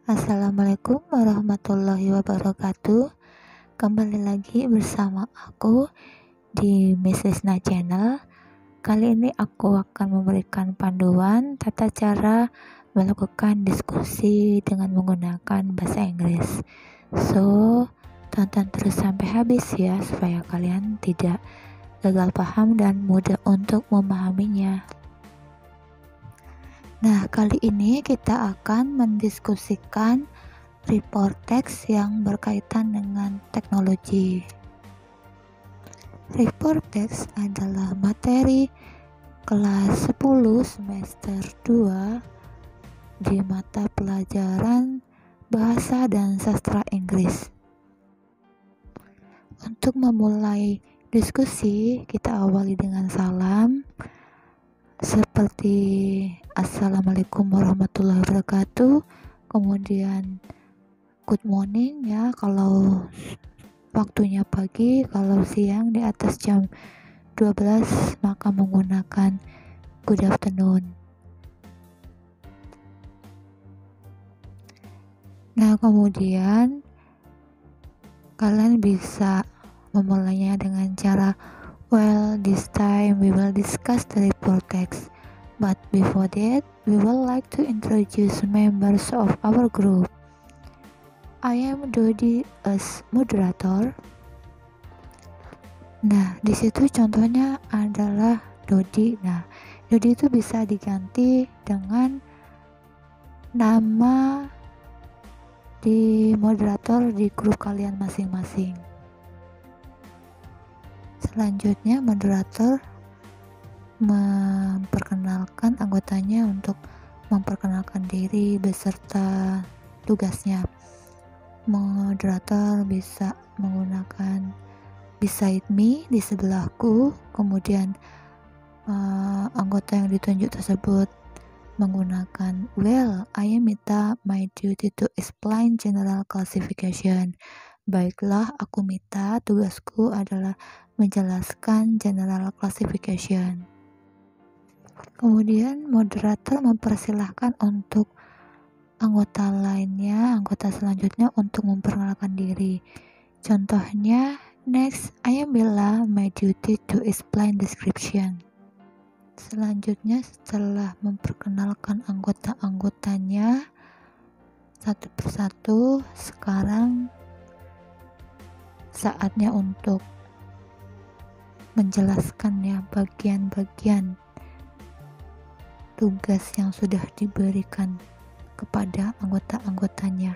Assalamualaikum warahmatullahi wabarakatuh. Kembali lagi bersama aku di Miss Lisna Channel. Kali ini aku akan memberikan panduan tata cara melakukan diskusi dengan menggunakan bahasa Inggris. So, tonton terus sampai habis ya, supaya kalian tidak gagal paham dan mudah untuk memahaminya. Nah, kali ini kita akan mendiskusikan report text yang berkaitan dengan teknologi. Report text adalah materi kelas 10 semester 2 di mata pelajaran Bahasa dan Sastra Inggris. Untuk memulai diskusi, kita awali dengan salam seperti Assalamualaikum warahmatullahi wabarakatuh, kemudian good morning ya kalau waktunya pagi, kalau siang di atas jam 12 maka menggunakan good afternoon. Nah, kemudian kalian bisa memulainya dengan cara, well, this time we will discuss the report text. But before that, we would like to introduce members of our group. I am Dodi as moderator. Nah, di situ contohnya adalah Dodi. Nah, Dodi itu bisa diganti dengan nama di moderator di grup kalian masing-masing. Selanjutnya, moderator memperkenalkan anggotanya untuk memperkenalkan diri beserta tugasnya. Moderator bisa menggunakan beside me, di sebelahku, kemudian anggota yang ditunjuk tersebut menggunakan well, I am Mita, my duty to explain general classification. Baiklah, aku Mita, tugasku adalah menjelaskan general classification. Kemudian moderator mempersilahkan untuk anggota lainnya, anggota selanjutnya untuk memperkenalkan diri. Contohnya, next, I am Bella, my duty to explain description. Selanjutnya, setelah memperkenalkan anggota-anggotanya satu persatu, sekarang saatnya untuk menjelaskan ya bagian-bagian tugas yang sudah diberikan kepada anggota-anggotanya.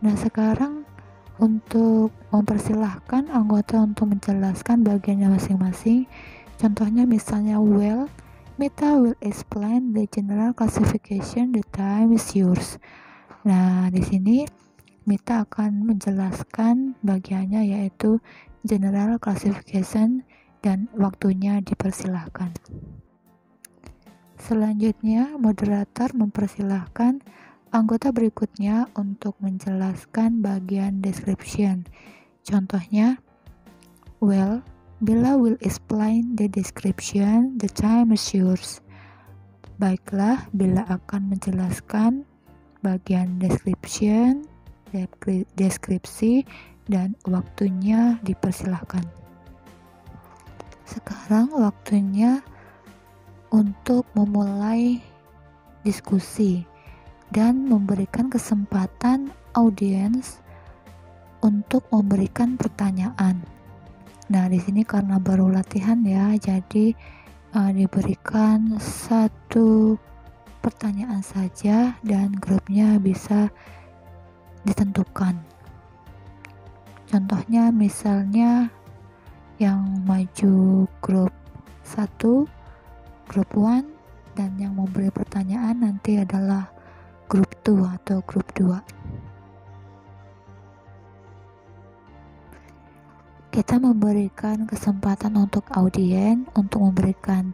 Nah, sekarang untuk mempersilahkan anggota untuk menjelaskan bagiannya masing-masing. Contohnya misalnya, well, Mita will explain the general classification, the time is yours. Nah, di sini Mita akan menjelaskan bagiannya yaitu general classification dan waktunya dipersilahkan. Selanjutnya, moderator mempersilahkan anggota berikutnya untuk menjelaskan bagian description. Contohnya, well, Bella will explain the description, the time is yours. Baiklah, Bella akan menjelaskan bagian description, deskripsi, dan waktunya dipersilahkan. Sekarang waktunya untuk memulai diskusi dan memberikan kesempatan audiens untuk memberikan pertanyaan. Nah, di sini karena baru latihan ya, jadi diberikan satu pertanyaan saja dan grupnya bisa ditentukan. Contohnya misalnya yang maju grup 1, grup 1, dan yang memberi pertanyaan nanti adalah grup 2 atau grup 2. Kita memberikan kesempatan untuk audien untuk memberikan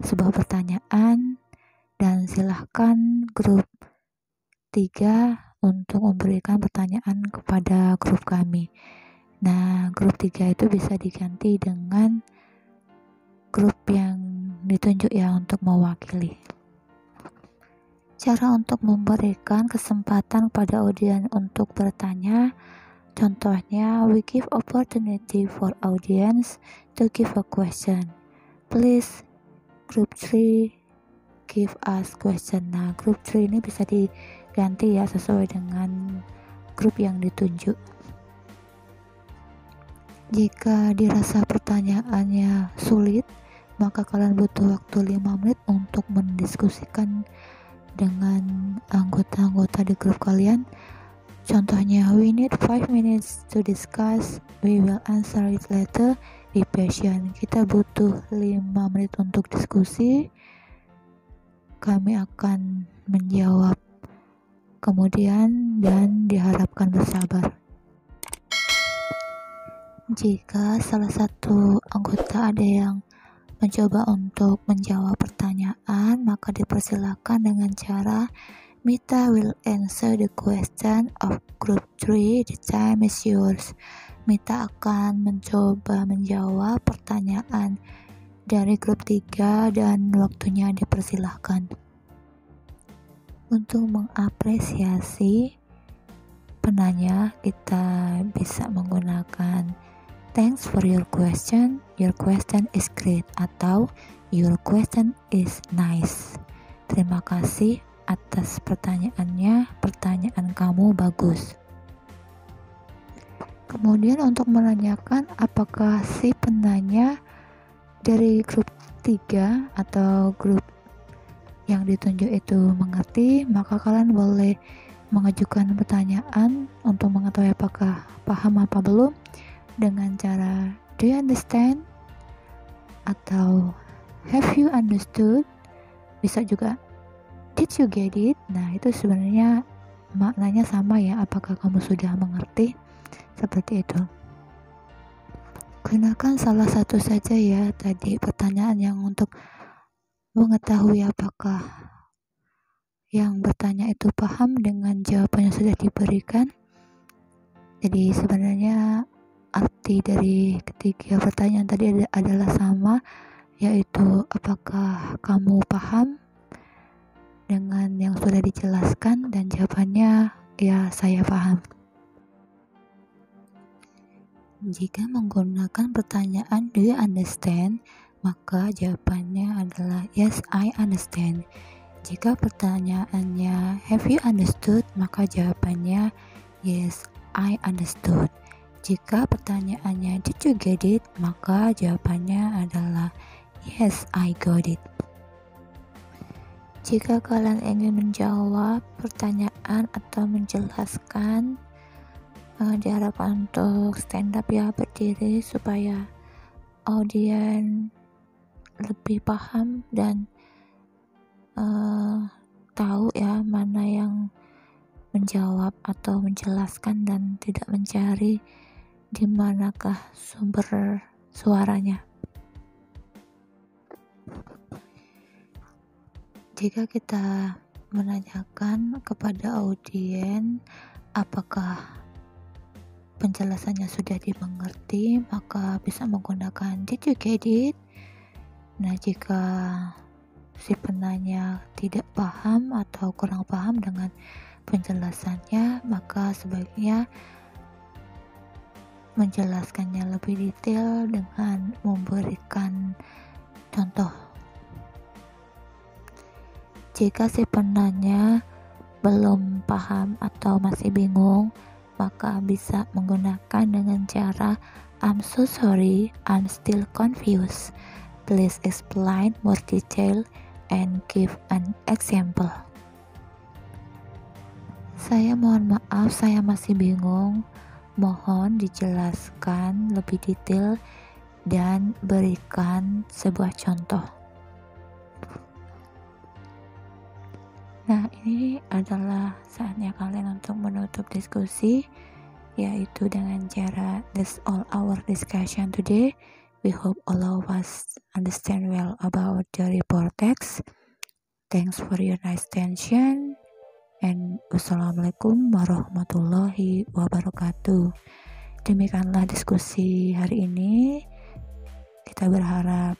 sebuah pertanyaan, dan silahkan grup 3 untuk memberikan pertanyaan kepada grup kami. Nah, grup 3 itu bisa diganti dengan grup yang ditunjuk ya untuk mewakili. Cara untuk memberikan kesempatan pada audiens untuk bertanya, contohnya, we give opportunity for audience to give a question. Please, group 3, give us question. Nah, group 3 ini bisa diganti ya sesuai dengan grup yang ditunjuk. Jika dirasa pertanyaannya sulit, maka kalian butuh waktu 5 menit untuk mendiskusikan dengan anggota-anggota di grup kalian. Contohnya, we need 5 minutes to discuss, we will answer it later, be patient. Kita butuh 5 menit untuk diskusi, kami akan menjawab kemudian, dan diharapkan bersabar. Jika salah satu anggota ada yang mencoba untuk menjawab pertanyaan, maka dipersilakan dengan cara Mita will answer the question of group 3, the time is yours. Mita akan mencoba menjawab pertanyaan dari grup 3 dan waktunya dipersilahkan. Untuk mengapresiasi penanya, kita bisa menggunakan thanks for your question is great, atau your question is nice. Terima kasih atas pertanyaannya, pertanyaan kamu bagus. Kemudian untuk menanyakan apakah si penanya dari grup 3 atau grup yang ditunjuk itu mengerti, maka kalian boleh mengajukan pertanyaan untuk mengetahui apakah paham apa belum dengan cara do you understand atau have you understood. Bisa juga did you get it. Nah, itu sebenarnya maknanya sama ya, apakah kamu sudah mengerti, seperti itu. Gunakan salah satu saja ya tadi pertanyaan yang untuk mengetahui apakah yang bertanya itu paham dengan jawaban yang sudah diberikan. Jadi sebenarnya arti dari ketiga pertanyaan tadi adalah sama, yaitu apakah kamu paham dengan yang sudah dijelaskan, dan jawabannya ya, saya paham. Jika menggunakan pertanyaan do you understand, maka jawabannya adalah yes, I understand. Jika pertanyaannya have you understood, maka jawabannya yes, I understood. Jika pertanyaannya did you get it, maka jawabannya adalah yes, I got it. Jika kalian ingin menjawab pertanyaan atau menjelaskan, diharapkan untuk stand up ya, berdiri, supaya audiens lebih paham dan tahu ya mana yang menjawab atau menjelaskan, dan tidak mencari di manakah sumber suaranya. Jika kita menanyakan kepada audiens apakah penjelasannya sudah dimengerti, maka bisa menggunakan did you get it. Nah, jika si penanya tidak paham atau kurang paham dengan penjelasannya, maka sebaiknya menjelaskannya lebih detail dengan memberikan contoh. Jika si penanya belum paham atau masih bingung, maka bisa menggunakan dengan cara I'm so sorry, I'm still confused. Please explain more detail and give an example. Saya mohon maaf, saya masih bingung. Mohon dijelaskan lebih detail dan berikan sebuah contoh. Nah, ini adalah saatnya kalian untuk menutup diskusi, yaitu dengan cara that's all our discussion today. We hope all of us understand well about the report text. Thanks for your nice attention, and wassalamualaikum warahmatullahi wabarakatuh. Demikianlah diskusi hari ini. Kita berharap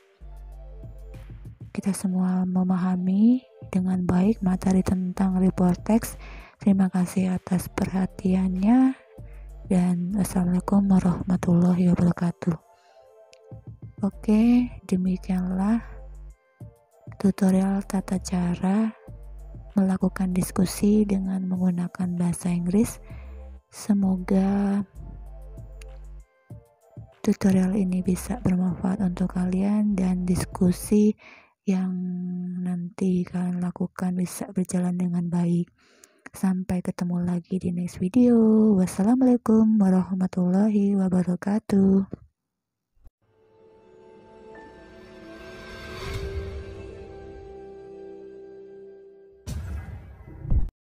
kita semua memahami dengan baik materi tentang report text. Terima kasih atas perhatiannya dan wassalamualaikum warahmatullahi wabarakatuh. Oke, demikianlah tutorial tata cara melakukan diskusi dengan menggunakan bahasa Inggris. Semoga tutorial ini bisa bermanfaat untuk kalian dan diskusi yang nanti kalian lakukan bisa berjalan dengan baik. Sampai ketemu lagi di next video. Wassalamualaikum warahmatullahi wabarakatuh.